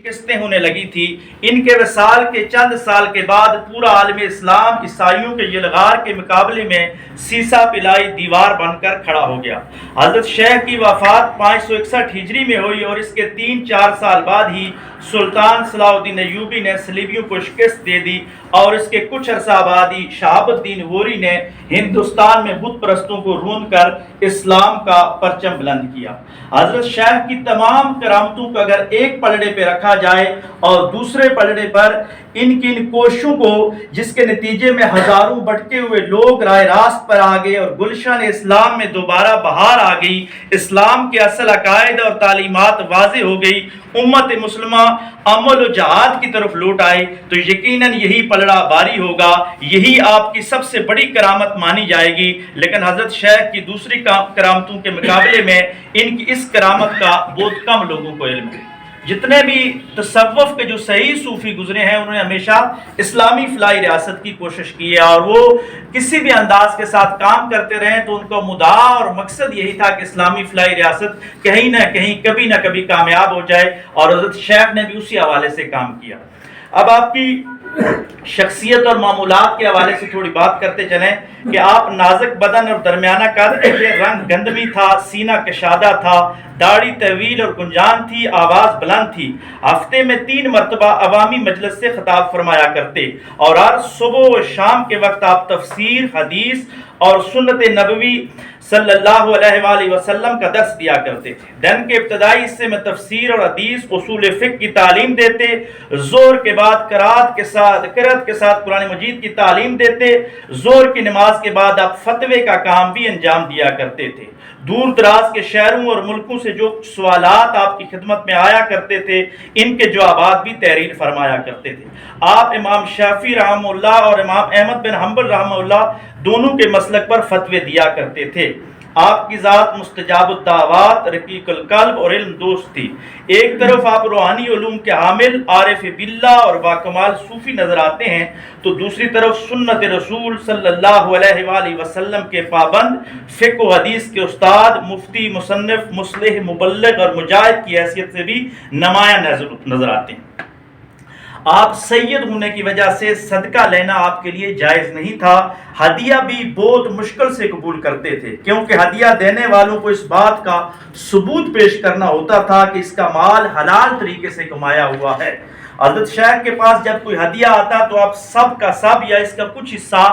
شکستیں ہونے لگی تھی۔ ان کے وصال کے چند سال کے بعد پورا عالم اسلام عیسائیوں کے یلغار کے مقابلے میں سیسا پلائی دیوار بن کر کھڑا ہو گیا۔ حضرت شیخ کی وفات 561 ہجری میں ہوئی اور اس کے 3-4 سال بعد ہی سلطان صلاح الدین ایوبی نے صلیبیوں کو شکست دے دی اور اس کے کچھ عرصہ بعد ہی شہاب الدین غوری نے ہندوستان میں بت پرستوں کو روند کر اسلام کا پرچم بلند کیا۔ حضرت شیخ کی تمام کرامتوں کو اگر ایک پلڑے پہ رکھا جائے اور دوسرے پلڑے پر ان کی کوششوں کو، جس کے نتیجے میں ہزاروں بھٹکے ہوئے لوگ راہ راست پر آ گئے اور گلشن اسلام میں دوبارہ بہار آ گئی، اسلام کے اصل عقائد اور تعلیمات واضح ہو گئی، امت مسلمہ عمل و جہاد کی طرف لوٹ آئے، تو یقیناً یہی پلڑا باری ہوگا، یہی آپ کی سب سے بڑی کرامت مانی جائے گی۔ لیکن حضرت شیخ کی دوسری کرامتوں کے مقابلے میں ان کی اس کرامت کا بہت کم لوگوں کو علم ہے۔ جتنے بھی تصوف کے جو صحیح صوفی گزرے ہیں انہوں نے ہمیشہ اسلامی فلاحی ریاست کی کوشش کی ہے، اور وہ کسی بھی انداز کے ساتھ کام کرتے رہے تو ان کا مدعا اور مقصد یہی تھا کہ اسلامی فلاحی ریاست کہیں نہ کہیں کبھی نہ کبھی کامیاب ہو جائے، اور حضرت شیخ نے بھی اسی حوالے سے کام کیا۔ اب آپ کی شخصیت اور معمولات کے حوالے سے تھوڑی بات کرتے چلیں کہ آپ نازک بدن اور درمیانہ قد تھے، رنگ گندمی تھا، سینہ کشادہ تھا، داڑھی طویل اور گنجان تھی، آواز بلند تھی، ہفتے میں 3 مرتبہ عوامی مجلس سے خطاب فرمایا کرتے، اور ہر صبح و شام کے وقت آپ تفسیر، حدیث اور سنت نبوی صلی اللہ علیہ وآلہ وسلم کا درس دیا کرتے تھے۔ دن کے ابتدائی حصے میں تفسیر اور حدیث، اصول فقہ کی تعلیم دیتے، ظہر کے بعد قرات کے ساتھ قرآن مجید کی تعلیم دیتے، ظہر کی نماز کے بعد آپ فتوے کا کام بھی انجام دیا کرتے تھے۔ دور دراز کے شہروں اور ملکوں سے جو سوالات آپ کی خدمت میں آیا کرتے تھے ان کے جوابات بھی تحریر فرمایا کرتے تھے۔ آپ امام شافعی رحمہ اللہ اور امام احمد بن حنبل رحمہ اللہ دونوں کے مسلک پر فتوے دیا کرتے تھے۔ آپ کی ذات مستجاب الدعوات، رقیق القلب اور علم دوست تھی۔ ایک طرف آپ روحانی علوم کے حامل، عارف باللہ اور باکمال صوفی نظر آتے ہیں، تو دوسری طرف سنت رسول صلی اللہ علیہ وآلہ وسلم کے پابند، فقہ و حدیث کے استاد، مفتی، مصنف، مصلح، مبلغ اور مجاہد کی حیثیت سے بھی نمایاں نظر آتے ہیں۔ آپ سید ہونے کی وجہ سے صدقہ لینا آپ کے لیے جائز نہیں تھا، ہدیہ بھی بہت مشکل سے قبول کرتے تھے، کیونکہ ہدیہ دینے والوں کو اس بات کا ثبوت پیش کرنا ہوتا تھا کہ اس کا مال حلال طریقے سے کمایا ہوا ہے۔ حضرت شیخ کے پاس جب کوئی ہدیہ آتا تو آپ سب کا سب یا اس کا کچھ حصہ